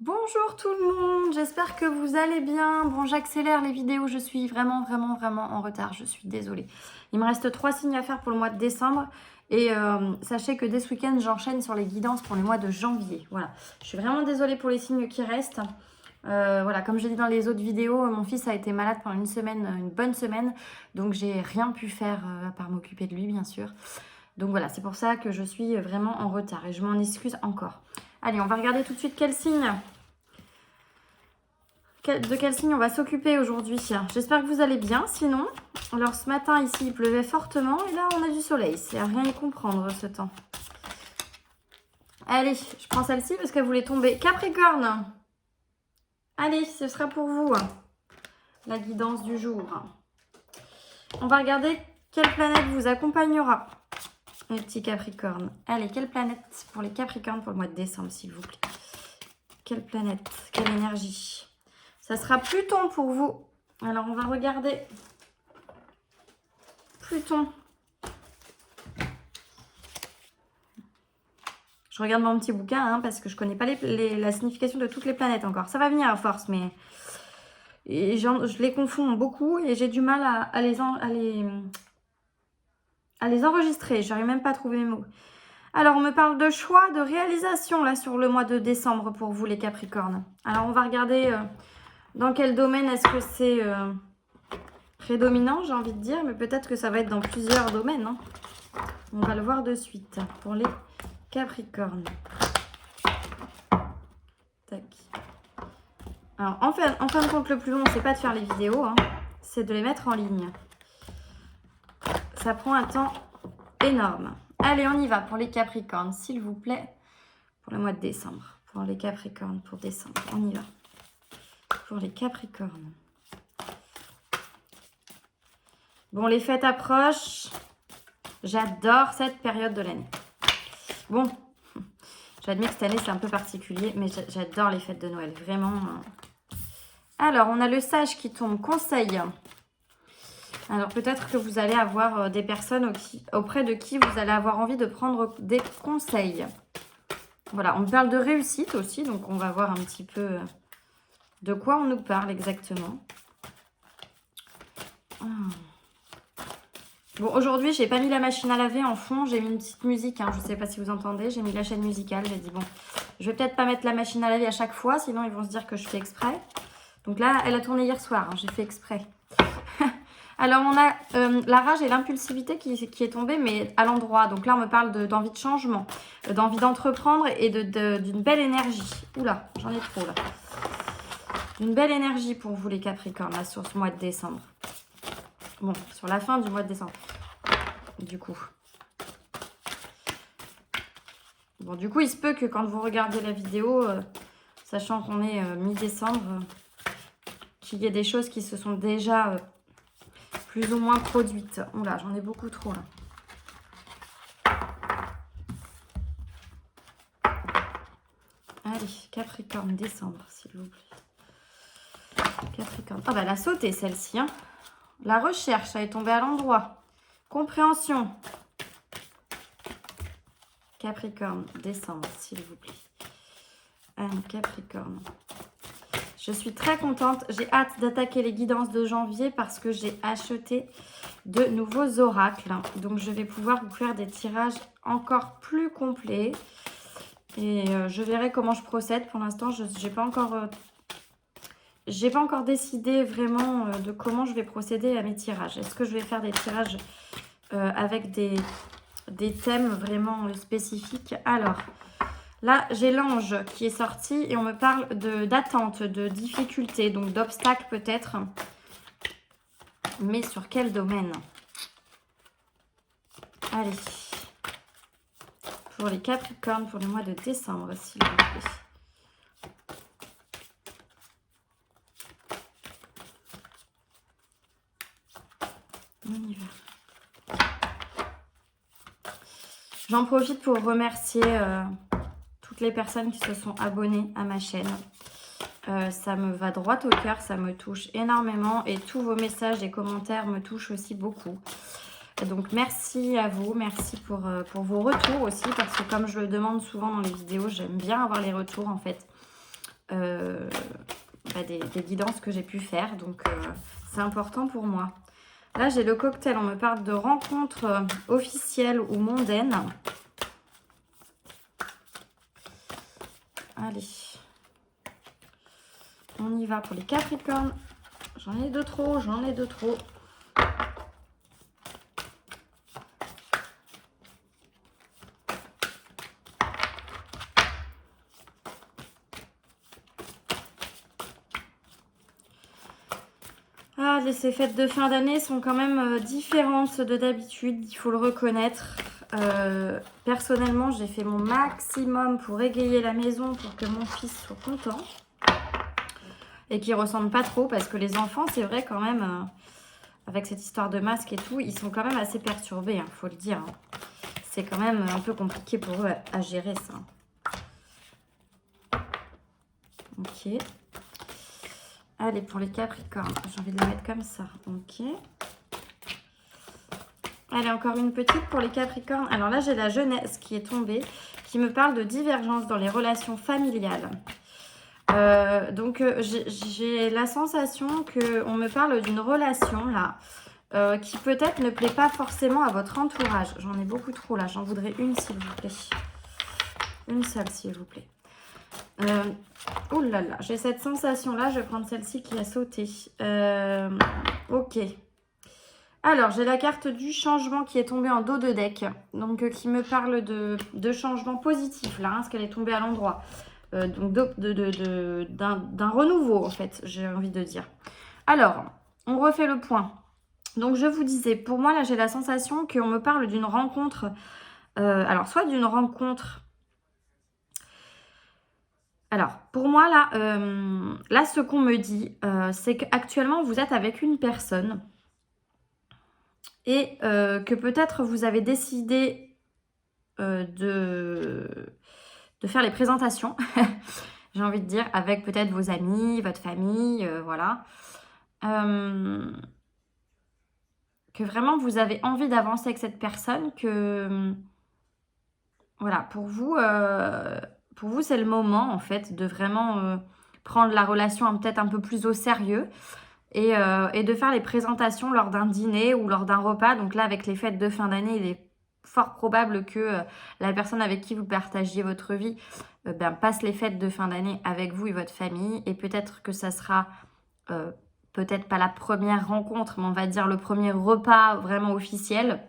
Bonjour tout le monde, j'espère que vous allez bien. Bon, j'accélère les vidéos, je suis vraiment en retard, je suis désolée. Il me reste 3 signes à faire pour le mois de décembre et sachez que dès ce week-end, j'enchaîne sur les guidances pour le mois de janvier. Voilà, je suis vraiment désolée pour les signes qui restent. Voilà, comme je l'ai dit dans les autres vidéos, mon fils a été malade pendant une semaine, une bonne semaine, donc j'ai rien pu faire à part m'occuper de lui, bien sûr. Donc voilà, c'est pour ça que je suis vraiment en retard et je m'en excuse encore. Allez, on va regarder tout de suite quel signe. De quel signe on va s'occuper aujourd'hui? J'espère que vous allez bien, sinon. Alors ce matin ici il pleuvait fortement et là on a du soleil. C'est à rien y comprendre ce temps. Allez, je prends celle-ci parce qu'elle voulait tomber. Capricorne. Allez, ce sera pour vous. La guidance du jour. On va regarder quelle planète vous accompagnera. Les petits Capricornes. Allez, quelle planète pour les Capricornes pour le mois de décembre, s'il vous plaît? Quelle planète? Quelle énergie? Ça sera Pluton pour vous. Alors, on va regarder Pluton. Je regarde mon petit bouquin parce que je ne connais pas la signification de toutes les planètes encore. Ça va venir à force, mais je les confonds beaucoup et j'ai du mal à les enregistrer. Je n'arrive même pas à trouver mes mots. Alors, on me parle de choix, de réalisation là sur le mois de décembre pour vous les Capricornes. Alors, on va regarder dans quel domaine est-ce que c'est prédominant, j'ai envie de dire, mais peut-être que ça va être dans plusieurs domaines. Hein. On va le voir de suite pour les Capricornes. Tac. Alors, en fin de compte, le plus long, c'est pas de faire les vidéos, c'est de les mettre en ligne. Ça prend un temps énorme. Allez, on y va pour les Capricornes, s'il vous plaît, pour le mois de décembre. Pour les Capricornes, pour décembre, on y va. Pour les Capricornes. Bon, les fêtes approchent. J'adore cette période de l'année. Bon, j'admets que cette année, c'est un peu particulier, mais j'adore les fêtes de Noël, vraiment. Alors, on a le sage qui tombe. Conseil. Alors, peut-être que vous allez avoir des personnes auprès de qui vous allez avoir envie de prendre des conseils. Voilà, on me parle de réussite aussi, donc on va voir un petit peu de quoi on nous parle exactement. Bon, aujourd'hui, j'ai pas mis la machine à laver en fond. J'ai mis une petite musique. Je ne sais pas si vous entendez. J'ai mis la chaîne musicale. J'ai dit, bon, je vais peut-être pas mettre la machine à laver à chaque fois. Sinon, ils vont se dire que je fais exprès. Donc là, elle a tourné hier soir. J'ai fait exprès. Alors, on a la rage et l'impulsivité qui est tombée, mais à l'endroit. Donc là, on me parle d'envie de changement, d'envie d'entreprendre et d'une belle énergie. Oula, j'en ai trop là. D'une belle énergie pour vous, les Capricornes, là, sur ce mois de décembre. Bon, sur la fin du mois de décembre, du coup. Bon, du coup, il se peut que quand vous regardez la vidéo, sachant qu'on est mi-décembre, qu'il y ait des choses qui se sont déjà plus ou moins produites. Oula, j'en ai beaucoup trop, là. Allez, Capricorne, décembre, s'il vous plaît. Capricorne. Ah, bah, elle a sauté, celle-ci, La recherche, elle est tombée à l'endroit. Compréhension. Capricorne, décembre, s'il vous plaît. Capricorne. Je suis très contente. J'ai hâte d'attaquer les guidances de janvier parce que j'ai acheté de nouveaux oracles. Donc, je vais pouvoir vous faire des tirages encore plus complets. Et je verrai comment je procède. Pour l'instant, je n'ai pas encore... J'ai pas encore décidé vraiment de comment je vais procéder à mes tirages. Est-ce que je vais faire des tirages avec des thèmes vraiment spécifiques? Alors, là, j'ai l'ange qui est sorti et on me parle d'attente, de difficulté, donc d'obstacles peut-être. Mais sur quel domaine? Allez. Pour les Capricornes, pour le mois de décembre, s'il vous plaît. On y va. J'en profite pour remercier toutes les personnes qui se sont abonnées à ma chaîne. Ça me va droit au cœur, ça me touche énormément et tous vos messages et commentaires me touchent aussi beaucoup. Donc merci à vous, merci pour vos retours aussi parce que comme je le demande souvent dans les vidéos, j'aime bien avoir les retours en fait. des guidances que j'ai pu faire. Donc, c'est important pour moi. Là, j'ai le cocktail. On me parle de rencontres officielles ou mondaines. Allez. On y va pour les Capricornes. J'en ai de trop, j'en ai de trop. Ah, ces fêtes de fin d'année sont quand même différentes de d'habitude, il faut le reconnaître. Personnellement, j'ai fait mon maximum pour égayer la maison pour que mon fils soit content. Et qu'il ne ressente pas trop, parce que les enfants, c'est vrai quand même, avec cette histoire de masque et tout, ils sont quand même assez perturbés, hein, faut le dire. Hein. C'est quand même un peu compliqué pour eux à gérer ça. Ok. Allez, pour les Capricornes, j'ai envie de les mettre comme ça. Ok. Allez, encore une petite pour les Capricornes. Alors là, j'ai la jeunesse qui est tombée, qui me parle de divergence dans les relations familiales. Donc, j'ai la sensation qu'on me parle d'une relation, là, qui peut-être ne plaît pas forcément à votre entourage. J'en ai beaucoup trop, là. J'en voudrais une, s'il vous plaît. Une seule, s'il vous plaît. Oh là là, j'ai cette sensation-là. Je vais prendre celle-ci qui a sauté. Ok. Alors, j'ai la carte du changement qui est tombée en dos de deck. Donc, qui me parle de changement positif, là, hein, parce qu'elle est tombée à l'endroit. Donc, d'un renouveau, en fait, j'ai envie de dire. Alors, on refait le point. Donc, je vous disais, pour moi, là, j'ai la sensation qu'on me parle d'une rencontre. Alors, soit d'une rencontre... Alors, pour moi, là ce qu'on me dit, c'est qu'actuellement, vous êtes avec une personne et que peut-être vous avez décidé de faire les présentations, j'ai envie de dire, avec peut-être vos amis, votre famille, voilà. Que vraiment, vous avez envie d'avancer avec cette personne, que... Voilà, pour vous, c'est le moment, en fait, de vraiment prendre la relation peut-être un peu plus au sérieux et de faire les présentations lors d'un dîner ou lors d'un repas. Donc là, avec les fêtes de fin d'année, il est fort probable que la personne avec qui vous partagiez votre vie passe les fêtes de fin d'année avec vous et votre famille. Et peut-être que ça sera peut-être pas la première rencontre, mais on va dire le premier repas vraiment officiel.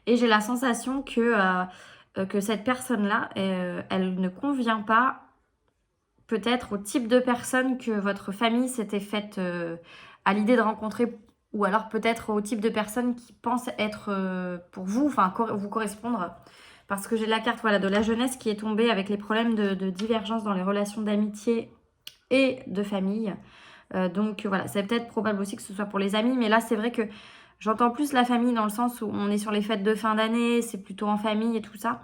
Et j'ai la sensation que cette personne-là, elle ne convient pas peut-être au type de personne que votre famille s'était faite à l'idée de rencontrer, ou alors peut-être au type de personne qui pense être pour vous, enfin vous correspondre. Parce que j'ai la carte voilà, de la jeunesse qui est tombée avec les problèmes de divergence dans les relations d'amitié et de famille. Donc voilà, c'est peut-être probable aussi que ce soit pour les amis, mais là c'est vrai que j'entends plus la famille dans le sens où on est sur les fêtes de fin d'année, c'est plutôt en famille et tout ça.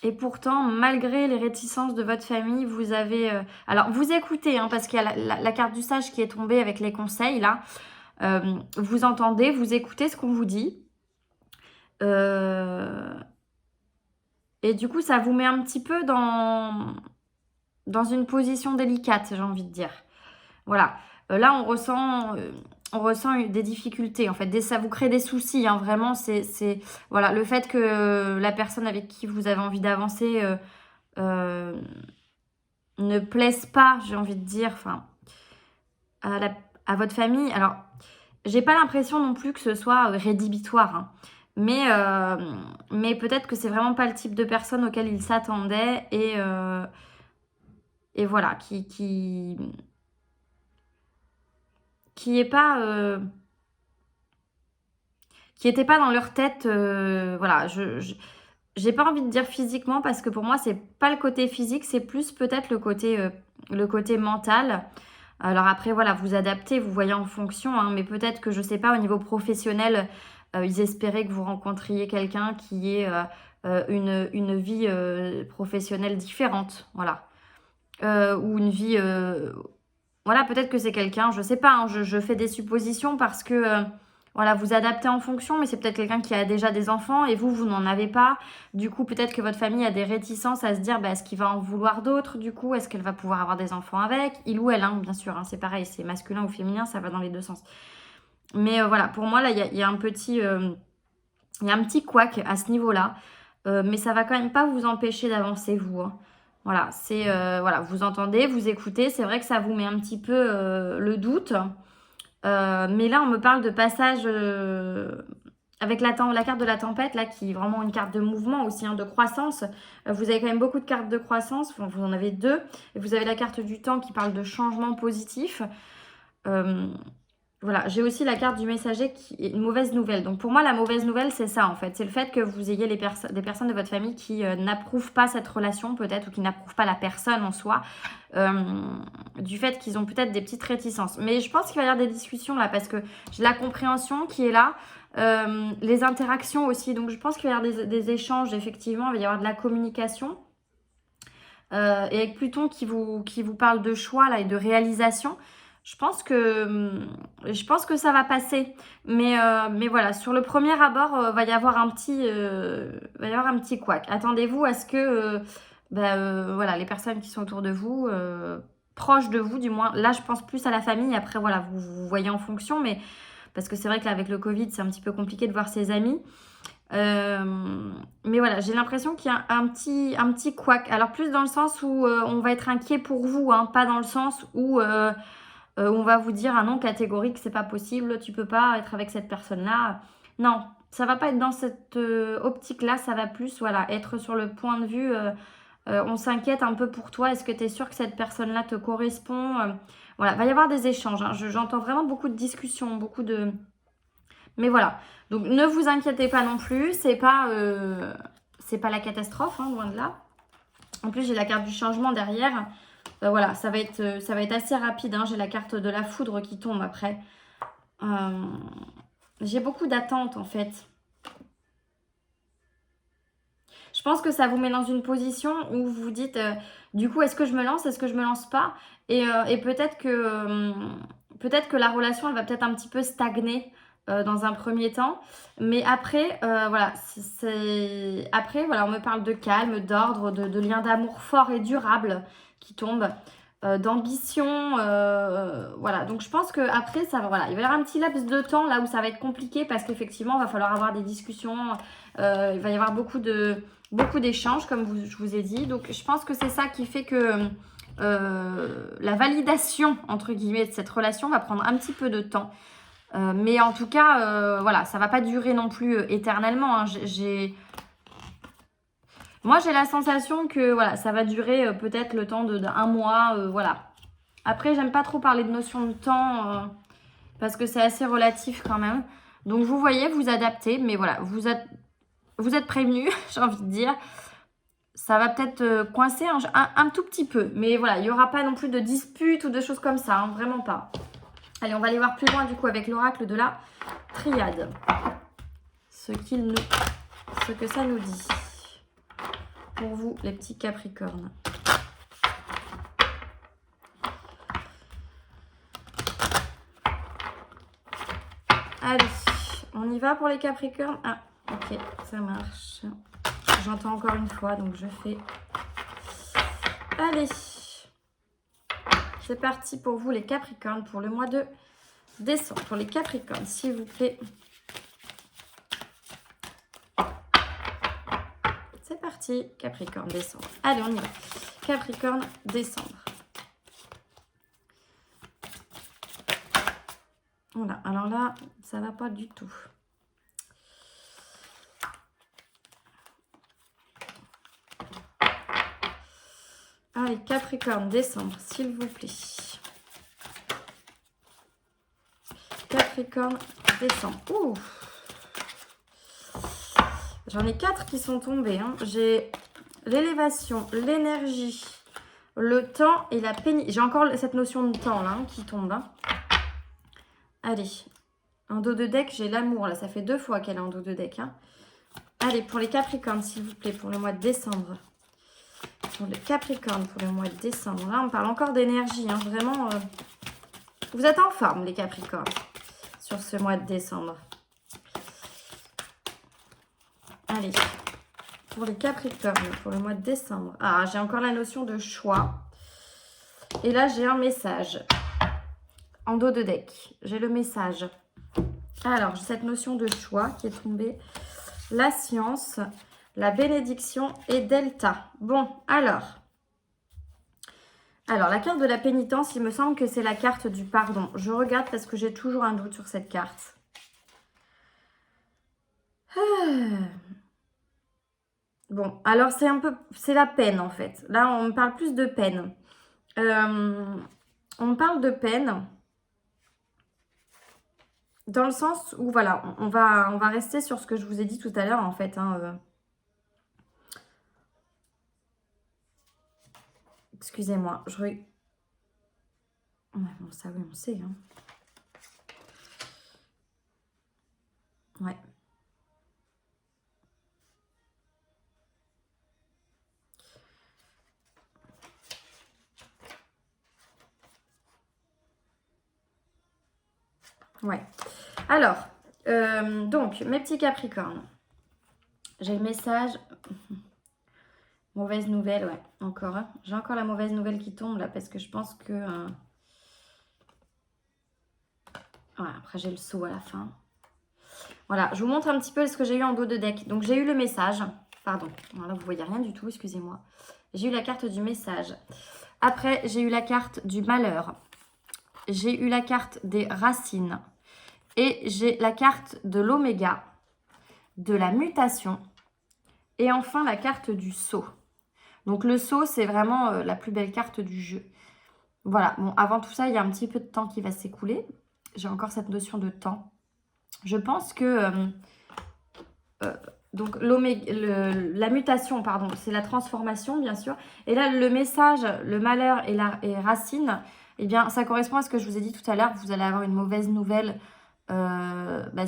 Et pourtant, malgré les réticences de votre famille, vous avez... Alors, vous écoutez, hein, parce qu'il y a la carte du sage qui est tombée avec les conseils, là. Vous entendez, vous écoutez ce qu'on vous dit. Et du coup, ça vous met un petit peu dans une position délicate, j'ai envie de dire. Voilà. Là, on ressent des difficultés. En fait, ça vous crée des soucis. Hein, vraiment, c'est voilà, le fait que la personne avec qui vous avez envie d'avancer ne plaise pas, j'ai envie de dire, enfin, à votre famille. Alors, j'ai pas l'impression non plus que ce soit rédhibitoire. Hein, mais peut-être que c'est vraiment pas le type de personne auquel il s'attendait et voilà, qui est pas... qui n'étaient pas dans leur tête, voilà, j'ai pas envie de dire physiquement parce que pour moi c'est pas le côté physique, c'est plus peut-être le côté mental. Alors après voilà, vous adaptez, vous voyez en fonction, hein, mais peut-être que je sais pas au niveau professionnel, ils espéraient que vous rencontriez quelqu'un qui ait une vie professionnelle différente, voilà, ou une vie, voilà, peut-être que c'est quelqu'un, je sais pas, hein, je fais des suppositions parce que voilà, vous adaptez en fonction, mais c'est peut-être quelqu'un qui a déjà des enfants et vous n'en avez pas. Du coup, peut-être que votre famille a des réticences à se dire, bah, est-ce qu'il va en vouloir d'autres du coup? Est-ce qu'elle va pouvoir avoir des enfants avec? Il ou elle, hein, bien sûr, hein, c'est pareil, c'est masculin ou féminin, ça va dans les deux sens. Mais voilà, pour moi, là, il y a un petit couac à ce niveau-là. Mais ça va quand même pas vous empêcher d'avancer, vous. Hein. Voilà, c'est voilà, vous entendez, vous écoutez. C'est vrai que ça vous met un petit peu le doute. Mais là, on me parle de passage avec la carte de la tempête, là, qui est vraiment une carte de mouvement aussi, hein, de croissance. Vous avez quand même beaucoup de cartes de croissance. Enfin, vous en avez deux. Et vous avez la carte du temps qui parle de changement positif. Voilà, j'ai aussi la carte du messager qui est une mauvaise nouvelle. Donc pour moi, la mauvaise nouvelle, c'est ça en fait. C'est le fait que vous ayez des personnes de votre famille qui n'approuvent pas cette relation peut-être ou qui n'approuvent pas la personne en soi. Du fait qu'ils ont peut-être des petites réticences. Mais je pense qu'il va y avoir des discussions là parce que j'ai la compréhension qui est là. Les interactions aussi. Donc je pense qu'il va y avoir des échanges effectivement. Il va y avoir de la communication. Et avec Pluton qui vous parle de choix là, et de réalisation. Je pense que ça va passer. Mais voilà, sur le premier abord, va y avoir un petit couac. Attendez-vous à ce que voilà, les personnes qui sont autour de vous, proches de vous du moins, là je pense plus à la famille, après voilà, vous voyez en fonction, mais parce que c'est vrai que là avec le Covid, c'est un petit peu compliqué de voir ses amis. Mais voilà, j'ai l'impression qu'il y a un petit couac. Alors plus dans le sens où on va être inquiet pour vous, hein, pas dans le sens où... on va vous dire, ah non, catégorique, c'est pas possible, tu peux pas être avec cette personne-là. Non, ça va pas être dans cette optique-là, ça va plus, voilà, être sur le point de vue, on s'inquiète un peu pour toi, est-ce que tu es sûr que cette personne-là te correspond? Voilà, va y avoir des échanges, hein. J'entends vraiment beaucoup de discussions, beaucoup de... Mais voilà, donc ne vous inquiétez pas non plus, c'est pas la catastrophe, hein, loin de là. En plus, j'ai la carte du changement derrière. Voilà, ça va être assez rapide. Hein. J'ai la carte de la foudre qui tombe après. J'ai beaucoup d'attentes en fait. Je pense que ça vous met dans une position où vous vous dites, du coup, est-ce que je me lance, est-ce que je me lance pas? Et peut-être que la relation, elle va peut-être un petit peu stagner dans un premier temps. Mais après, voilà, après, voilà, on me parle de calme, d'ordre, de liens d'amour fort et durable qui tombent. D'ambition, voilà. Donc je pense que après ça, voilà, il va y avoir un petit laps de temps là où ça va être compliqué parce qu'effectivement, il va falloir avoir des discussions. Il va y avoir beaucoup d'échanges, comme je vous ai dit. Donc je pense que c'est ça qui fait que la validation entre guillemets de cette relation va prendre un petit peu de temps. Mais en tout cas, voilà, ça va pas durer non plus éternellement. Hein. Moi, j'ai la sensation que voilà, ça va durer peut-être le temps d'un mois. Voilà. Après, j'aime pas trop parler de notion de temps parce que c'est assez relatif quand même. Donc, vous voyez, vous adaptez. Mais voilà, vous êtes prévenus, j'ai envie de dire. Ça va peut-être coincer un tout petit peu. Mais voilà, il n'y aura pas non plus de disputes ou de choses comme ça. Hein, vraiment pas. Allez, on va aller voir plus loin du coup avec l'oracle de la triade. Ce que ça nous dit. Pour vous, les petits Capricornes. Allez, on y va pour les Capricornes. Ah, ok, ça marche. J'entends encore une fois, donc je fais... Allez, c'est parti pour vous les Capricornes pour le mois de décembre. Pour les Capricornes, s'il vous plaît. C'est parti, Capricorne, décembre. Allez, on y va. Capricorne, décembre. Voilà, alors là, ça va pas du tout. Allez, Capricorne, décembre, s'il vous plaît. Capricorne, décembre. Ouh. J'en ai 4 qui sont tombés. Hein. J'ai l'élévation, l'énergie, le temps et la pénibilité. J'ai encore cette notion de temps là hein, qui tombe. Hein. Allez, en dos de deck, j'ai l'amour. Là, ça fait 2 fois qu'elle est en dos de deck. Hein. Allez, pour les Capricornes, s'il vous plaît, pour le mois de décembre. Pour les Capricornes, pour le mois de décembre. Là, on parle encore d'énergie. Hein. Vraiment, vous êtes en forme, les Capricornes. sur ce mois de décembre. Allez, pour les Capricornes, pour le mois de décembre. Ah, j'ai encore la notion de choix. Et là, j'ai un message. En dos de deck, j'ai le message. Alors, j'ai cette notion de choix qui est tombée. La science, la bénédiction et Delta. Bon, alors, la carte de la pénitence, il me semble que c'est la carte du pardon. Je regarde parce que j'ai toujours un doute sur cette carte. Bon, alors c'est la peine en fait. Là, on me parle plus de peine. On parle de peine dans le sens où, voilà, on va rester sur ce que je vous ai dit tout à l'heure en fait. Excusez-moi, Ouais, bon, ça oui, on sait. Ouais. Ouais. Alors, donc, mes petits Capricornes. J'ai le message. Mauvaise nouvelle, ouais, encore. J'ai encore la mauvaise nouvelle qui tombe là parce que je pense que... Voilà, après j'ai le saut à la fin. Voilà, je vous montre un petit peu ce que j'ai eu en dos de deck. Donc j'ai eu le message. Pardon, là vous voyez rien du tout, excusez-moi. J'ai eu la carte du message. Après, j'ai eu la carte du malheur. J'ai eu la carte des racines. Et j'ai la carte de l'oméga, de la mutation. Et enfin, la carte du saut. Donc le saut, c'est vraiment la plus belle carte du jeu. Voilà, bon, avant tout ça, il y a un petit peu de temps qui va s'écouler. J'ai encore cette notion de temps. Je pense que... donc la mutation, pardon, c'est la transformation, bien sûr. Et là, le message, le malheur et racine, eh bien, ça correspond à ce que je vous ai dit tout à l'heure. Vous allez avoir une mauvaise nouvelle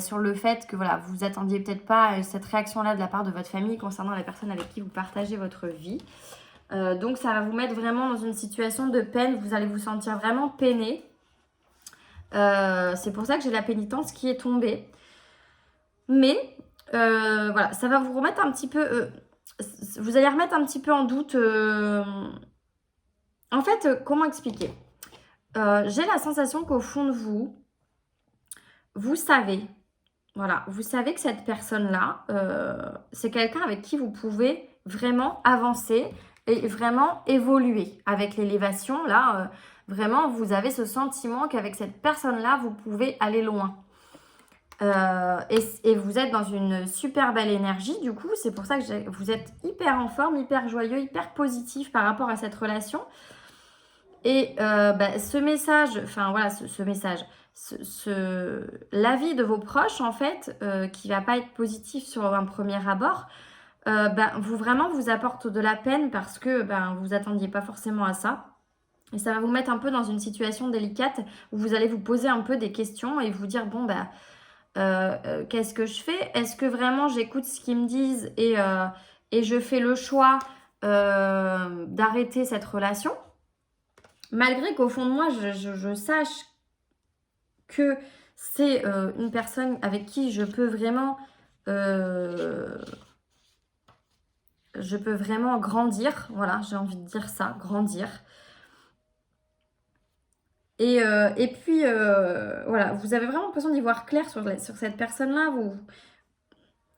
sur le fait que, voilà, vous attendiez peut-être pas à cette réaction-là de la part de votre famille concernant la personne avec qui vous partagez votre vie. Donc, ça va vous mettre vraiment dans une situation de peine. Vous allez vous sentir vraiment peiné. C'est pour ça que j'ai la pénitence qui est tombée. Mais... voilà, ça va vous remettre un petit peu... vous allez remettre un petit peu en doute... En fait, comment expliquer? J'ai la sensation qu'au fond de vous, vous savez, voilà, vous savez que cette personne-là, c'est quelqu'un avec qui vous pouvez vraiment avancer et vraiment évoluer. Avec l'élévation, là, vraiment, vous avez ce sentiment qu'avec cette personne-là, vous pouvez aller loin. Et vous êtes dans une super belle énergie, du coup, c'est pour ça que vous êtes hyper en forme, hyper joyeux, hyper positif par rapport à cette relation. Et ce message, enfin voilà, ce message, l'avis de vos proches, en fait, qui va pas être positif sur un premier abord, vous apporte de la peine parce que vous attendiez pas forcément à ça. Et ça va vous mettre un peu dans une situation délicate où vous allez vous poser un peu des questions et vous dire, bon, qu'est-ce que je fais? Est-ce que vraiment j'écoute ce qu'ils me disent et je fais le choix d'arrêter cette relation? Malgré qu'au fond de moi, je sache que c'est une personne avec qui je peux vraiment grandir. Voilà, j'ai envie de dire ça, grandir. Et puis, voilà, vous avez vraiment l'impression d'y voir clair sur cette personne-là.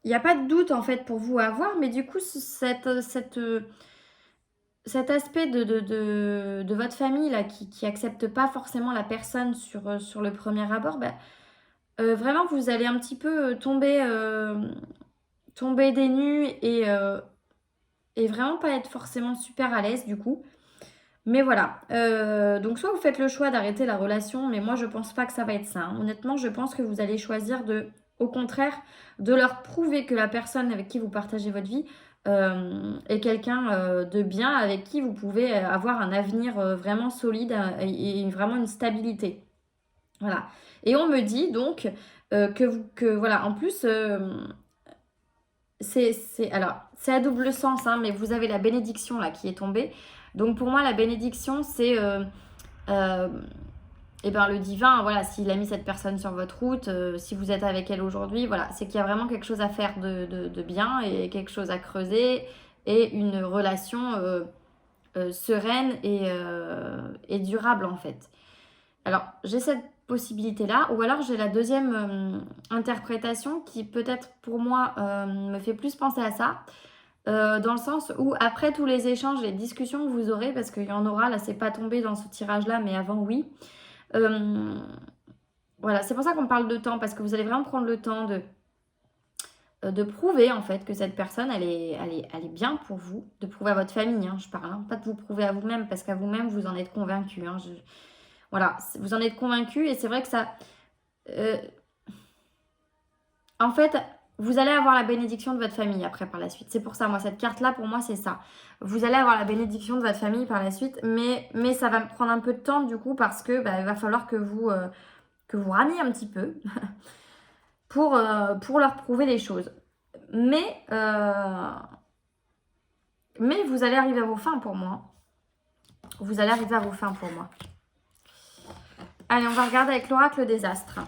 Il n'y a pas de doute, en fait, pour vous à avoir, mais du coup, cet aspect de votre famille, là, qui accepte pas forcément la personne sur le premier abord, vraiment, vous allez un petit peu tomber des nues et vraiment pas être forcément super à l'aise, du coup. Mais voilà, donc soit vous faites le choix d'arrêter la relation, mais moi je pense pas que ça va être ça. Honnêtement, je pense que vous allez choisir au contraire, de leur prouver que la personne avec qui vous partagez votre vie est quelqu'un de bien, avec qui vous pouvez avoir un avenir vraiment solide et vraiment une stabilité. Voilà. Et on me dit donc que voilà, en plus, alors, c'est à double sens, hein, mais vous avez la bénédiction là qui est tombée. Donc pour moi, la bénédiction, c'est et bien le divin, voilà, s'il a mis cette personne sur votre route, si vous êtes avec elle aujourd'hui, voilà, c'est qu'il y a vraiment quelque chose à faire de bien et quelque chose à creuser et une relation sereine et durable en fait. Alors, j'ai cette possibilité-là, ou alors j'ai la deuxième interprétation qui peut-être pour moi me fait plus penser à ça, dans le sens où après tous les échanges, les discussions que vous aurez, parce qu'il y en aura, là c'est pas tombé dans ce tirage-là, mais avant oui, voilà, c'est pour ça qu'on parle de temps, parce que vous allez vraiment prendre le temps de prouver en fait que cette personne elle est bien pour vous, de prouver à votre famille, hein, je parle, hein, pas de vous prouver à vous-même, parce qu'à vous-même vous en êtes convaincu, hein, voilà, vous en êtes convaincu et c'est vrai que ça, en fait, vous allez avoir la bénédiction de votre famille après par la suite. C'est pour ça, moi cette carte là pour moi c'est ça. Vous allez avoir la bénédiction de votre famille par la suite, mais ça va me prendre un peu de temps du coup parce que il va falloir que vous ramiez un petit peu pour leur prouver les choses. Mais vous allez arriver à vos fins pour moi. Vous allez arriver à vos fins pour moi. Allez, on va regarder avec l'oracle des astres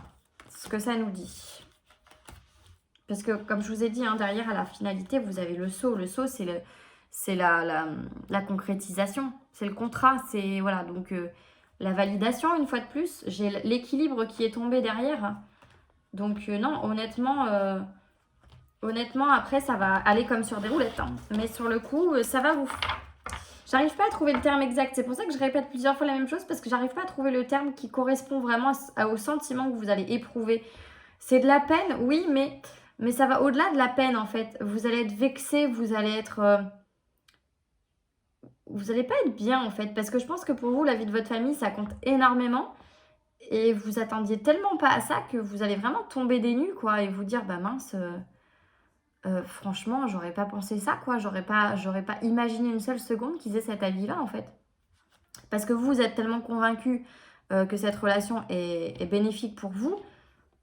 ce que ça nous dit. Parce que, comme je vous ai dit, hein, derrière, à la finalité, vous avez le sceau. Le sceau, c'est la concrétisation. C'est le contrat. C'est, voilà, donc la validation, une fois de plus. J'ai l'équilibre qui est tombé derrière. Donc, non, honnêtement, après, ça va aller comme sur des roulettes. Hein. Mais sur le coup, ça va vous... J'arrive pas à trouver le terme exact. C'est pour ça que je répète plusieurs fois la même chose. Parce que j'arrive pas à trouver le terme qui correspond vraiment au sentiment que vous allez éprouver. C'est de la peine, oui, mais ça va au-delà de la peine, en fait. Vous allez être vexé, vous allez être... vous allez pas être bien, en fait. Parce que je pense que pour vous, la vie de votre famille, ça compte énormément. Et vous attendiez tellement pas à ça que vous allez vraiment tomber des nues, quoi. Et vous dire, bah mince... franchement, j'aurais pas pensé ça, quoi. J'aurais pas imaginé une seule seconde qu'ils aient cet avis-là, en fait. Parce que vous êtes tellement convaincu que cette relation est bénéfique pour vous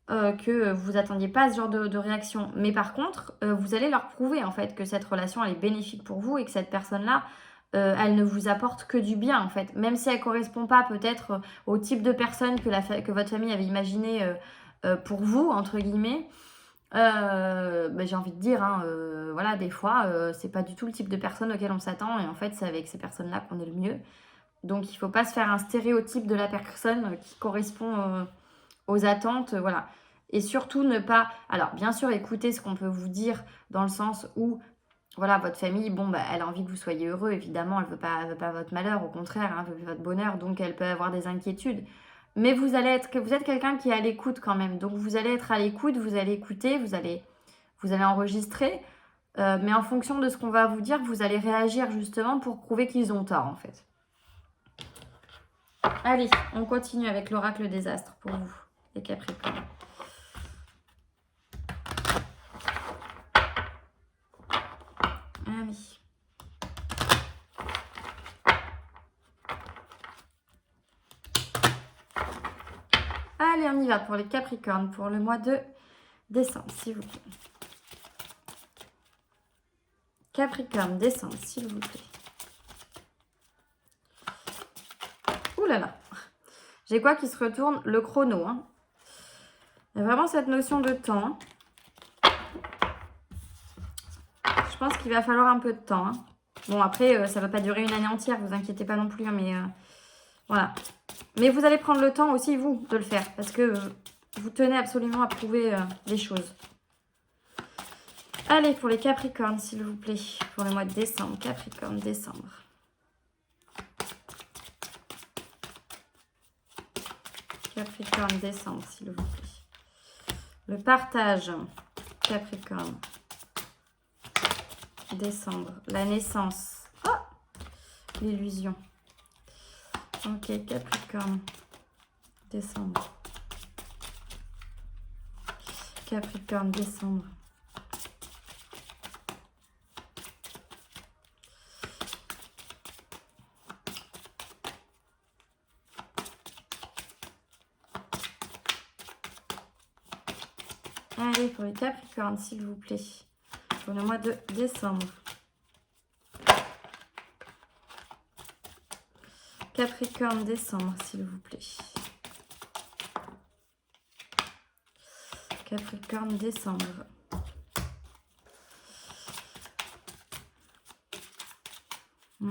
que vous attendiez pas à ce genre de réaction. Mais par contre, vous allez leur prouver, en fait, que cette relation, elle est bénéfique pour vous et que cette personne-là, elle ne vous apporte que du bien, en fait. Même si elle correspond pas peut-être au type de personne que votre famille avait imaginé pour vous, entre guillemets. J'ai envie de dire, hein, voilà, des fois, c'est pas du tout le type de personne auquel on s'attend. Et en fait, c'est avec ces personnes-là qu'on est le mieux. Donc, il faut pas se faire un stéréotype de la personne qui correspond aux attentes, voilà. Et surtout ne pas... Alors, bien sûr, écoutez ce qu'on peut vous dire dans le sens où, voilà, votre famille, bon, elle a envie que vous soyez heureux, évidemment, elle veut pas votre malheur, au contraire, hein, elle veut votre bonheur, donc elle peut avoir des inquiétudes. Mais vous êtes quelqu'un qui est à l'écoute quand même. Donc, vous allez être à l'écoute, vous allez écouter, vous allez enregistrer. Mais en fonction de ce qu'on va vous dire, vous allez réagir justement pour prouver qu'ils ont tort, en fait. Allez, on continue avec l'oracle des astres pour vous, les Capricornes. Allez. Allez, on y va pour les Capricornes pour le mois de décembre, s'il vous plaît. Capricorne, décembre, s'il vous plaît. Ouh là là. J'ai quoi qui se retourne? Le chrono. Hein. Il y a vraiment cette notion de temps. Je pense qu'il va falloir un peu de temps. Hein. Bon, après, ça ne va pas durer une année entière, vous inquiétez pas non plus. Hein, mais voilà. Mais vous allez prendre le temps aussi, vous, de le faire. Parce que vous tenez absolument à prouver les choses. Allez, pour les Capricornes, s'il vous plaît. Pour le mois de décembre. Capricorne, décembre. Capricorne, décembre, s'il vous plaît. Le partage. Capricorne. Décembre. La naissance. Oh, l'illusion. Ok, Capricorne. Décembre. Capricorne, décembre. Allez, pour les Capricornes, s'il vous plaît. Pour le mois de décembre. Capricorne, décembre, s'il vous plaît. Capricorne, décembre. Ah,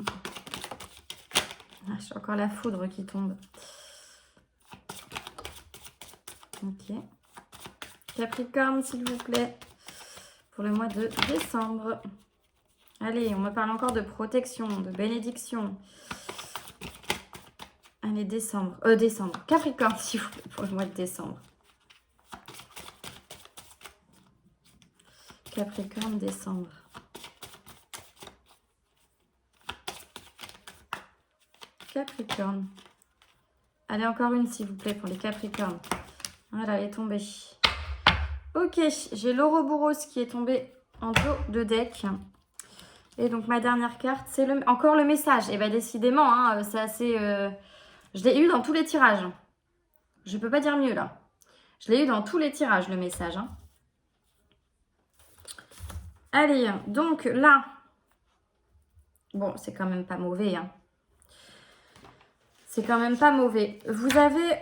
j'ai encore la foudre qui tombe. Ok. Capricorne, s'il vous plaît, pour le mois de décembre. Allez, on me parle encore de protection, de bénédiction. Allez, décembre. Décembre. Capricorne, s'il vous plaît, pour le mois de décembre. Capricorne, décembre. Capricorne. Allez, encore une, s'il vous plaît, pour les Capricornes. Voilà, elle est tombée. Ok, j'ai l'Ouroboros qui est tombé en dos de deck. Et donc, ma dernière carte, c'est encore le message. Et bien, décidément, hein, c'est assez... Je l'ai eu dans tous les tirages. Je peux pas dire mieux, là. Je l'ai eu dans tous les tirages, le message. Hein. Allez, donc là... Bon, c'est quand même pas mauvais, hein. C'est quand même pas mauvais. Vous avez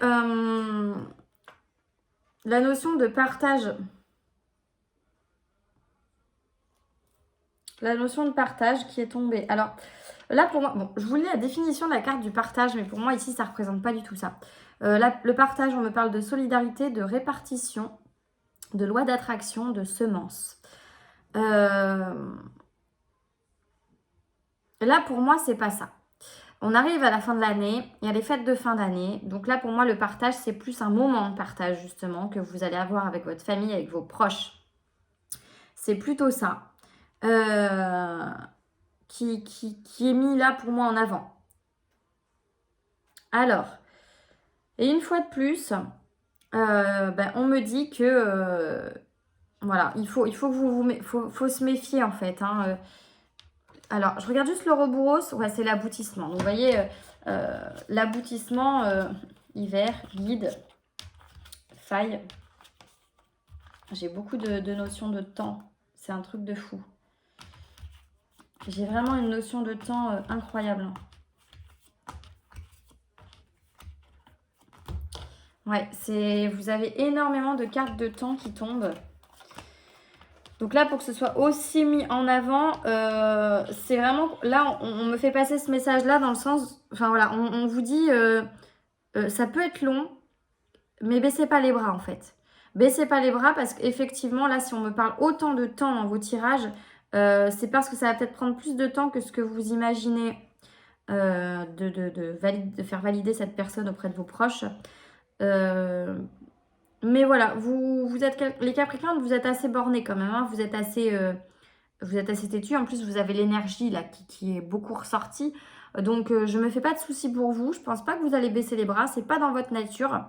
la notion de partage. La notion de partage qui est tombée. Alors, là, pour moi, bon, je vous lis la définition de la carte du partage, mais pour moi, ici, ça ne représente pas du tout ça. Là, le partage, on me parle de solidarité, de répartition, de loi d'attraction, de semences. Là, pour moi, c'est pas ça. On arrive à la fin de l'année, il y a les fêtes de fin d'année. Donc là, pour moi, le partage, c'est plus un moment de partage, justement, que vous allez avoir avec votre famille, avec vos proches. C'est plutôt ça qui est mis là, pour moi, en avant. Alors, et une fois de plus, on me dit que... voilà, il faut que faut se méfier, en fait, hein, alors, je regarde juste l'Ouroboros. Ouais, c'est l'aboutissement. Donc, vous voyez, l'aboutissement, hiver, guide, faille. J'ai beaucoup de notions de temps. C'est un truc de fou. J'ai vraiment une notion de temps incroyable. Ouais, vous avez énormément de cartes de temps qui tombent. Donc là, pour que ce soit aussi mis en avant, c'est vraiment... Là, on me fait passer ce message-là dans le sens... Enfin, voilà, on vous dit... ça peut être long, mais baissez pas les bras, en fait. Baissez pas les bras parce qu'effectivement, là, si on me parle autant de temps dans vos tirages, c'est parce que ça va peut-être prendre plus de temps que ce que vous imaginez de faire valider cette personne auprès de vos proches. Mais voilà, vous êtes les Capricornes, vous êtes assez bornés quand même, hein, vous êtes assez têtus. En plus, vous avez l'énergie là qui est beaucoup ressortie. Donc, je me fais pas de soucis pour vous. Je pense pas que vous allez baisser les bras. C'est pas dans votre nature.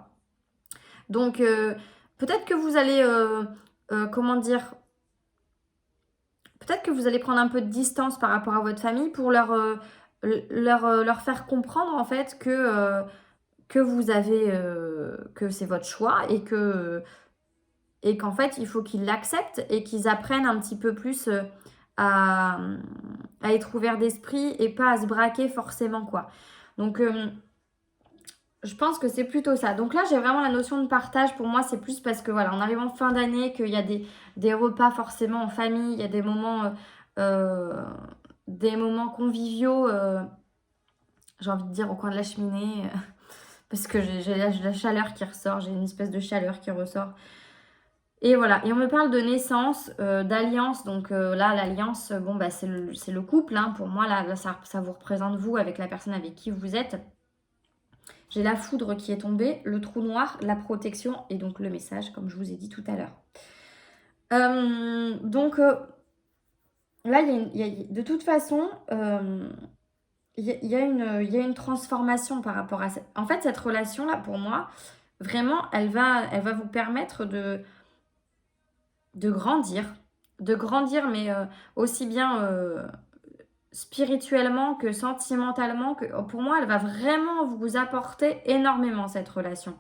Donc, peut-être que vous allez, comment dire, peut-être que vous allez prendre un peu de distance par rapport à votre famille pour leur faire comprendre en fait que vous avez, que c'est votre choix et qu'en fait, il faut qu'ils l'acceptent et qu'ils apprennent un petit peu plus à être ouverts d'esprit et pas à se braquer forcément, quoi. Donc, je pense que c'est plutôt ça. Donc là, j'ai vraiment la notion de partage. Pour moi, c'est plus parce que, voilà, en arrivant fin d'année, qu'il y a des repas forcément en famille, il y a des moments conviviaux, j'ai envie de dire au coin de la cheminée, parce que j'ai la chaleur qui ressort, j'ai une espèce de chaleur qui ressort. Et voilà, et on me parle de naissance, d'alliance. Donc là, l'alliance, bon, bah, c'est le couple. Hein. Pour moi, là ça vous représente vous avec la personne avec qui vous êtes. J'ai la foudre qui est tombée, le trou noir, la protection et donc le message, comme je vous ai dit tout à l'heure. Donc là, de toute façon, il y a une transformation par rapport à cette... En fait, cette relation-là, pour moi, vraiment, elle va vous permettre de grandir. De grandir, mais aussi bien spirituellement que sentimentalement. Que, pour moi, elle va vraiment vous apporter énormément, cette relation.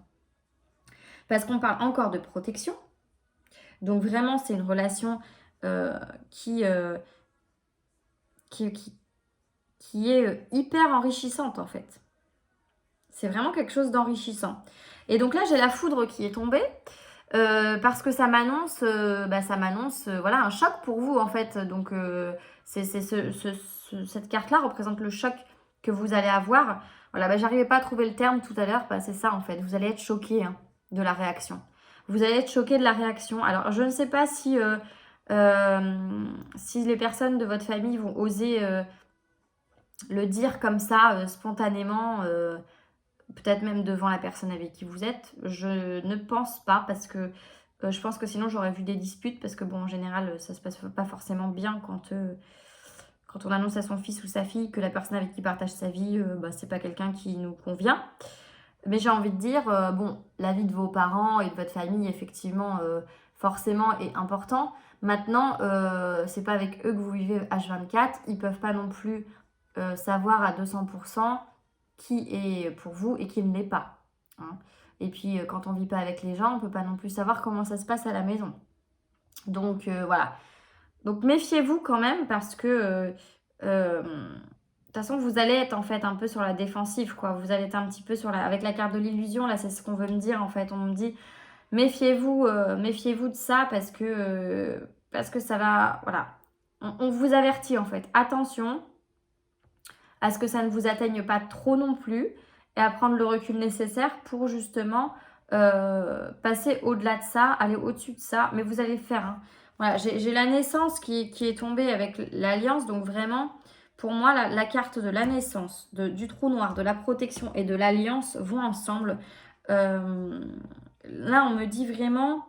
Parce qu'on parle encore de protection. Donc vraiment, c'est une relation qui est hyper enrichissante, en fait. C'est vraiment quelque chose d'enrichissant. Et donc là, j'ai la foudre qui est tombée. parce que ça m'annonce voilà, un choc pour vous en fait. Donc cette carte-là représente le choc que vous allez avoir. Voilà, j'arrivais pas à trouver le terme tout à l'heure, c'est ça en fait. Vous allez être choqué hein, de la réaction. Vous allez être choqué de la réaction. Alors je ne sais pas si les personnes de votre famille vont oser le dire comme ça, spontanément, peut-être même devant la personne avec qui vous êtes. Je ne pense pas parce que je pense que sinon j'aurais vu des disputes parce que bon, en général, ça se passe pas forcément bien quand on annonce à son fils ou sa fille que la personne avec qui partage sa vie, c'est pas quelqu'un qui nous convient. Mais j'ai envie de dire, bon, la vie de vos parents et de votre famille, effectivement, forcément est important. Maintenant, c'est pas avec eux que vous vivez H24. Ils peuvent pas non plus savoir à 200% qui est pour vous et qui ne l'est pas. Hein. Et puis, quand on vit pas avec les gens, on peut pas non plus savoir comment ça se passe à la maison. Donc, voilà. Donc, méfiez-vous quand même parce que... de toute façon, vous allez être en fait un peu sur la défensive, quoi. Vous allez être un petit peu avec la carte de l'illusion, là, c'est ce qu'on veut me dire, en fait. On me dit, méfiez-vous de ça parce que ça va, voilà. On vous avertit, en fait. Attention à ce que ça ne vous atteigne pas trop non plus et à prendre le recul nécessaire pour justement passer au-delà de ça, aller au-dessus de ça. Mais vous allez le faire, hein. Voilà, j'ai la naissance qui est tombée avec l'alliance, donc vraiment... Pour moi, la carte de la naissance, du trou noir, de la protection et de l'alliance vont ensemble. Là, on me dit vraiment,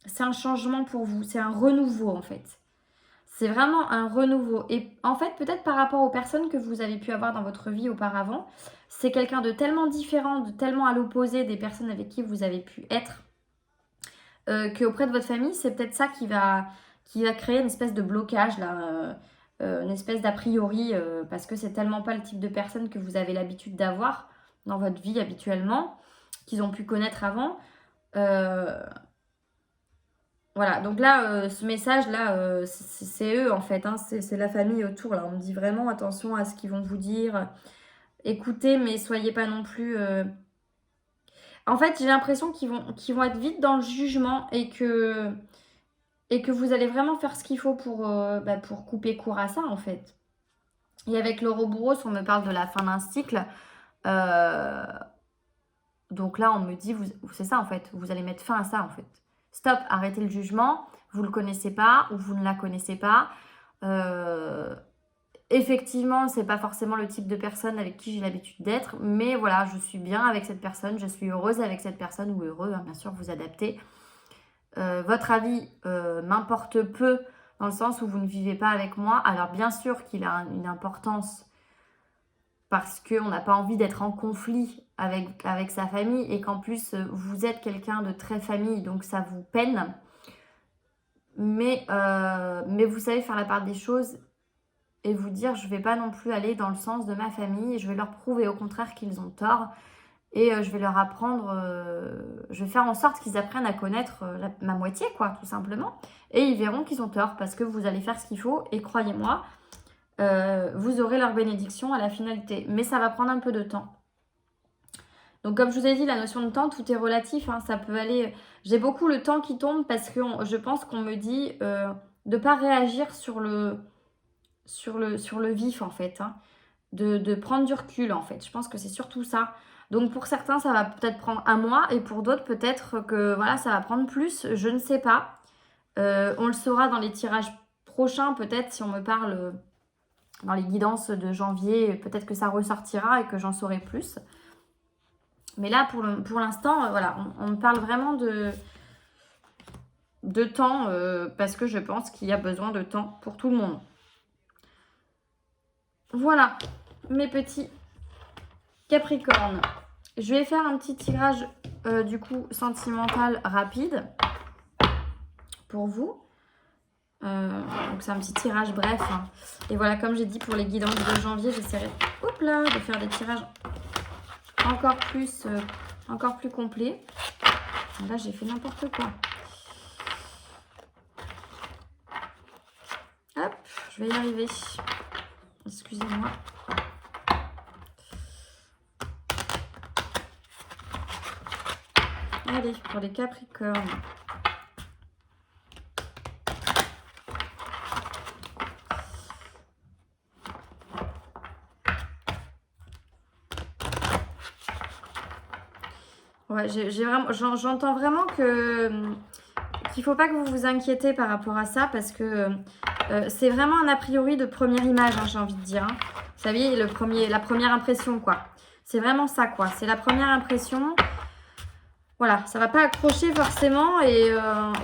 c'est un changement pour vous, c'est un renouveau en fait. C'est vraiment un renouveau. Et en fait, peut-être par rapport aux personnes que vous avez pu avoir dans votre vie auparavant, c'est quelqu'un de tellement différent, de tellement à l'opposé des personnes avec qui vous avez pu être, qu'auprès de votre famille, c'est peut-être ça qui va créer une espèce de blocage là. Une espèce d'a priori parce que c'est tellement pas le type de personne que vous avez l'habitude d'avoir dans votre vie habituellement, qu'ils ont pu connaître avant. Voilà, donc là, ce message-là, c'est eux en fait, hein, c'est la famille autour. Là, on me dit vraiment attention à ce qu'ils vont vous dire. Écoutez, mais soyez pas non plus... En fait, j'ai l'impression qu'ils vont être vite dans le jugement et que vous allez vraiment faire ce qu'il faut pour couper court à ça, en fait. Et avec l'Ouroboros, on me parle de la fin d'un cycle. Donc là, on me dit, c'est ça, en fait. Vous allez mettre fin à ça, en fait. Stop, arrêtez le jugement. Vous ne le connaissez pas ou vous ne la connaissez pas. Effectivement, c'est pas forcément le type de personne avec qui j'ai l'habitude d'être. Mais voilà, je suis bien avec cette personne. Je suis heureuse avec cette personne ou heureux, hein, bien sûr, vous adaptez. Votre avis m'importe peu dans le sens où vous ne vivez pas avec moi. Alors bien sûr qu'il a une importance parce qu'on n'a pas envie d'être en conflit avec sa famille et qu'en plus vous êtes quelqu'un de très famille, donc ça vous peine. Mais vous savez faire la part des choses et vous dire je ne vais pas non plus aller dans le sens de ma famille et je vais leur prouver au contraire qu'ils ont tort. Et je vais leur apprendre, je vais faire en sorte qu'ils apprennent à connaître ma moitié, quoi, tout simplement. Et ils verront qu'ils ont tort parce que vous allez faire ce qu'il faut. Et croyez-moi, vous aurez leur bénédiction à la finalité. Mais ça va prendre un peu de temps. Donc comme je vous ai dit, la notion de temps, tout est relatif. Hein, ça peut aller... J'ai beaucoup le temps qui tombe parce que je pense qu'on me dit de ne pas réagir sur le vif, en fait. Hein, de prendre du recul, en fait. Je pense que c'est surtout ça. Donc pour certains, ça va peut-être prendre un mois et pour d'autres, peut-être que voilà, ça va prendre plus. Je ne sais pas. On le saura dans les tirages prochains, peut-être si on me parle dans les guidances de janvier, peut-être que ça ressortira et que j'en saurai plus. Mais là, pour l'instant, voilà, on me parle vraiment de temps parce que je pense qu'il y a besoin de temps pour tout le monde. Voilà, mes petits Capricorne. Je vais faire un petit tirage du coup sentimental rapide pour vous. Donc c'est un petit tirage bref. Hein. Et voilà, comme j'ai dit pour les guidances de janvier, j'essaierai de faire des tirages encore plus complets. Là j'ai fait n'importe quoi. Hop, je vais y arriver. Excusez-moi. Allez, pour les Capricornes. Ouais, j'entends vraiment qu'il ne faut pas que vous vous inquiétez par rapport à ça parce que c'est vraiment un a priori de première image, hein, j'ai envie de dire. Hein. Vous savez, la première impression, quoi. C'est vraiment ça, quoi. C'est la première impression. Voilà, ça ne va pas accrocher forcément et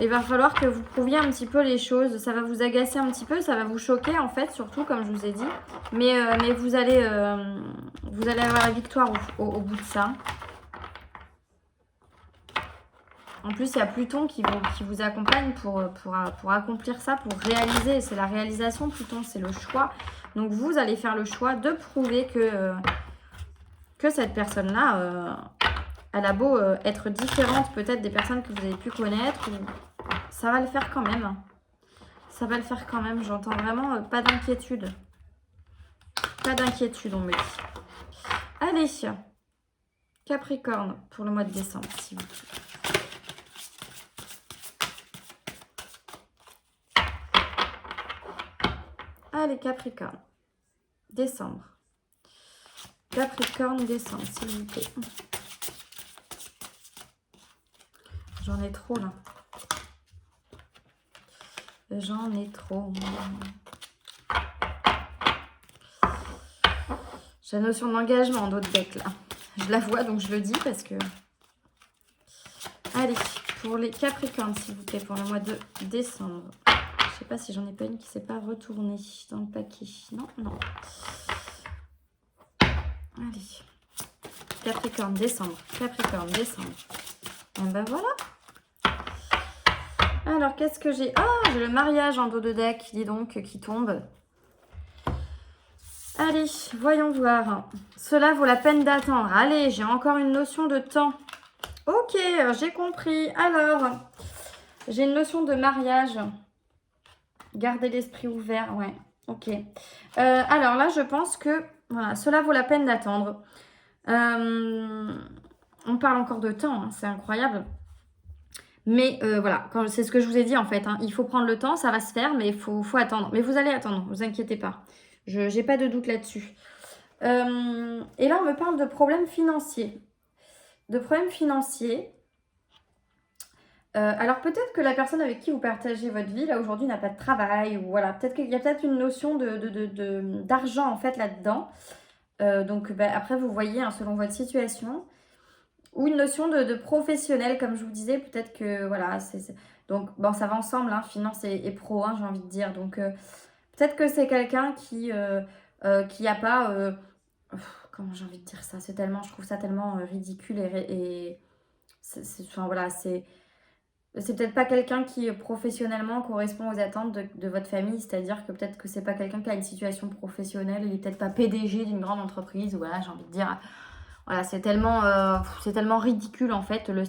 il va falloir que vous prouviez un petit peu les choses. Ça va vous agacer un petit peu, ça va vous choquer en fait, surtout comme je vous ai dit. Mais vous allez avoir la victoire au bout de ça. En plus, il y a Pluton qui vous accompagne pour accomplir ça, pour réaliser. C'est la réalisation, Pluton, c'est le choix. Donc, vous allez faire le choix de prouver que cette personne-là, elle a beau être différente peut-être des personnes que vous avez pu connaître. Ça va le faire quand même. Ça va le faire quand même. J'entends vraiment pas d'inquiétude. Pas d'inquiétude, on me dit. Allez, Capricorne pour le mois de décembre, s'il vous plaît. Allez, Capricorne. Décembre. Capricorne, décembre, s'il vous plaît. J'en ai trop, là. J'en ai trop. J'ai la notion d'engagement d'autres decks, là. Je la vois, donc je le dis parce que... Allez, pour les Capricornes, s'il vous plaît, pour le mois de décembre. Je sais pas si j'en ai pas une qui ne s'est pas retournée dans le paquet. Non, non. Allez. Capricorne, décembre. Capricorne, décembre. Et ben voilà. Alors, qu'est-ce que j'ai? Ah, j'ai le mariage en dos de deck, dis donc, qui tombe. Allez, voyons voir. Cela vaut la peine d'attendre. Allez, j'ai encore une notion de temps. Ok, j'ai compris. Alors, j'ai une notion de mariage. Garder l'esprit ouvert, ouais. Ok. Alors là, je pense que voilà, cela vaut la peine d'attendre. On parle encore de temps, hein, c'est incroyable. Mais voilà, c'est ce que je vous ai dit en fait. Hein, il faut prendre le temps, ça va se faire, mais il faut attendre. Mais vous allez attendre, ne vous inquiétez pas. Je n'ai pas de doute là-dessus. Et là, on me parle de problèmes financiers. De problèmes financiers. Alors peut-être que la personne avec qui vous partagez votre vie, là aujourd'hui, n'a pas de travail. Ou voilà, peut-être qu'il y a peut-être une notion d'argent en fait là-dedans. Donc après, vous voyez, hein, selon votre situation. Ou une notion de professionnel, comme je vous disais, peut-être que, voilà, donc, bon, ça va ensemble, hein, finance et pro, hein, j'ai envie de dire. Donc, peut-être que c'est quelqu'un qui a pas... comment j'ai envie de dire ça? Je trouve ça tellement ridicule et enfin, voilà, c'est peut-être pas quelqu'un qui, professionnellement, correspond aux attentes de votre famille. C'est-à-dire que peut-être que c'est pas quelqu'un qui a une situation professionnelle, il est peut-être pas PDG d'une grande entreprise, voilà, j'ai envie de dire... Voilà, c'est tellement ridicule en fait. Le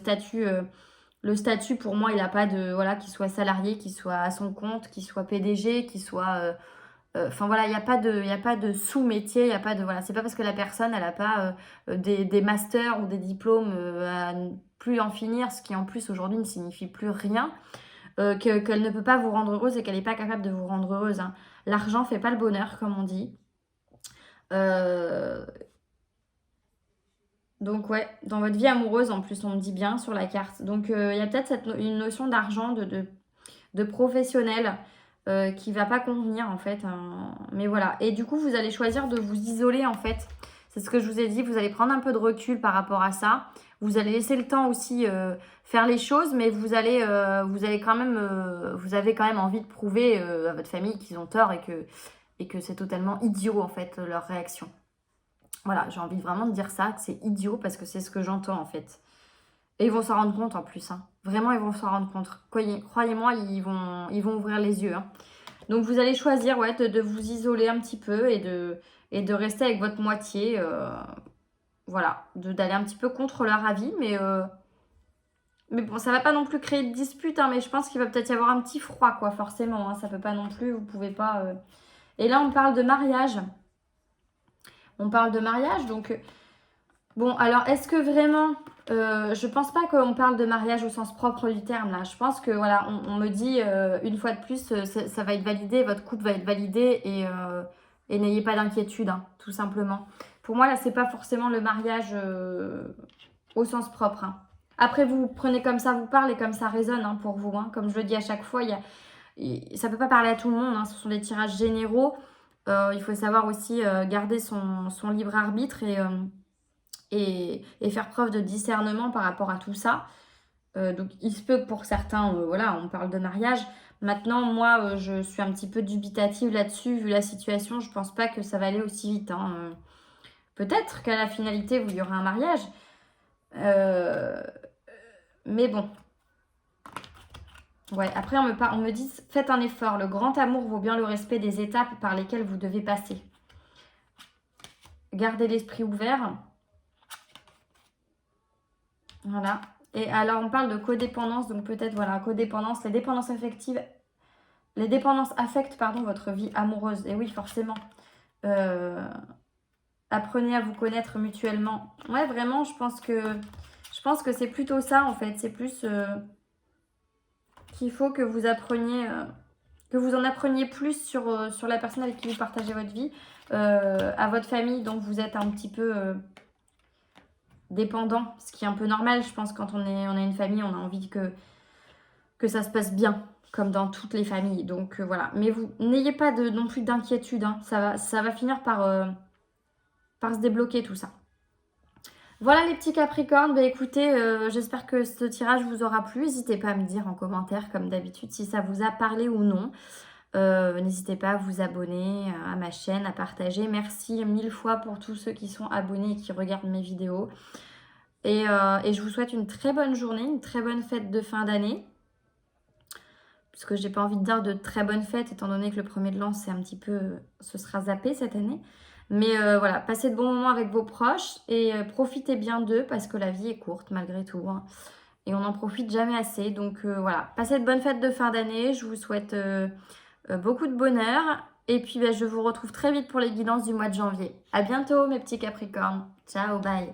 statut pour moi, il n'a pas de... Voilà, qu'il soit salarié, qu'il soit à son compte, qu'il soit PDG, qu'il soit... Enfin voilà, il n'y a pas de sous-métier, il n'y a pas de... Voilà, c'est pas parce que la personne, elle n'a pas des masters ou des diplômes à ne plus en finir, ce qui en plus aujourd'hui ne signifie plus rien, qu'elle ne peut pas vous rendre heureuse et qu'elle n'est pas capable de vous rendre heureuse. Hein. L'argent fait pas le bonheur, comme on dit. Donc ouais, dans votre vie amoureuse, en plus, on me dit bien sur la carte. Donc il y a peut-être une notion d'argent, de professionnel qui va pas convenir en fait. Hein. Mais voilà. Et du coup, vous allez choisir de vous isoler en fait. C'est ce que je vous ai dit. Vous allez prendre un peu de recul par rapport à ça. Vous allez laisser le temps aussi faire les choses, mais vous avez quand même envie de prouver à votre famille qu'ils ont tort et que c'est totalement idiot en fait leur réaction. Voilà, j'ai envie vraiment de dire ça, que c'est idiot parce que c'est ce que j'entends en fait. Et ils vont s'en rendre compte en plus. Hein. Vraiment, ils vont s'en rendre compte. Croyez-moi, ils vont ouvrir les yeux. Hein. Donc, vous allez choisir ouais, de vous isoler un petit peu et de rester avec votre moitié. Voilà, d'aller un petit peu contre leur avis. Mais bon, ça va pas non plus créer de dispute. Hein, mais je pense qu'il va peut-être y avoir un petit froid, quoi, forcément. Hein, ça peut pas non plus, vous pouvez pas... Et là, on parle de mariage. On parle de mariage, donc... Bon, alors, est-ce que vraiment Je pense pas qu'on parle de mariage au sens propre du terme là. Je pense que voilà, on me dit une fois de plus, ça va être validé, votre couple va être validé et n'ayez pas d'inquiétude, hein, tout simplement. Pour moi là, c'est pas forcément le mariage au sens propre, hein. Après, vous prenez comme ça vous parle et comme ça résonne, hein, pour vous, hein. Comme je le dis à chaque fois, ça peut pas parler à tout le monde, hein. Ce sont des tirages généraux. Il faut savoir aussi garder son libre arbitre et faire preuve de discernement par rapport à tout ça. Donc il se peut que pour certains, voilà, on parle de mariage. Maintenant, moi, je suis un petit peu dubitative là-dessus, vu la situation. Je pense pas que ça va aller aussi vite, hein. Peut-être qu'à la finalité, il y aura un mariage. Mais bon. Ouais, après, on me dit, faites un effort. Le grand amour vaut bien le respect des étapes par lesquelles vous devez passer. Gardez l'esprit ouvert. Voilà. Et alors, on parle de codépendance, donc peut-être, voilà, codépendance, les dépendances affectives. Les dépendances affectent, pardon, votre vie amoureuse. Et oui, forcément. Apprenez à vous connaître mutuellement. Ouais, vraiment, je pense que c'est plutôt ça, en fait. C'est plus qu'il faut que vous appreniez, que vous en appreniez plus sur la personne avec qui vous partagez votre vie, à votre famille, dont vous êtes un petit peu dépendant, ce qui est un peu normal, je pense, quand on a une famille, on a envie que ça se passe bien, comme dans toutes les familles. Donc voilà. Mais vous n'ayez pas non plus d'inquiétude, hein. Ça va finir par se débloquer tout ça. Voilà les petits Capricornes, bah écoutez, j'espère que ce tirage vous aura plu. N'hésitez pas à me dire en commentaire, comme d'habitude, si ça vous a parlé ou non. N'hésitez pas à vous abonner à ma chaîne, à partager. Merci 1000 fois pour tous ceux qui sont abonnés et qui regardent mes vidéos. Et je vous souhaite une très bonne journée, une très bonne fête de fin d'année. Parce que j'ai pas envie de dire de très bonnes fêtes, étant donné que le 1er de l'an, c'est un petit peu... ce sera zappé cette année. Mais voilà, passez de bons moments avec vos proches et profitez bien d'eux parce que la vie est courte malgré tout, hein. Et on n'en profite jamais assez. Donc voilà, passez de bonnes fêtes de fin d'année. Je vous souhaite beaucoup de bonheur. Et puis je vous retrouve très vite pour les guidances du mois de janvier. À bientôt mes petits Capricornes. Ciao, bye.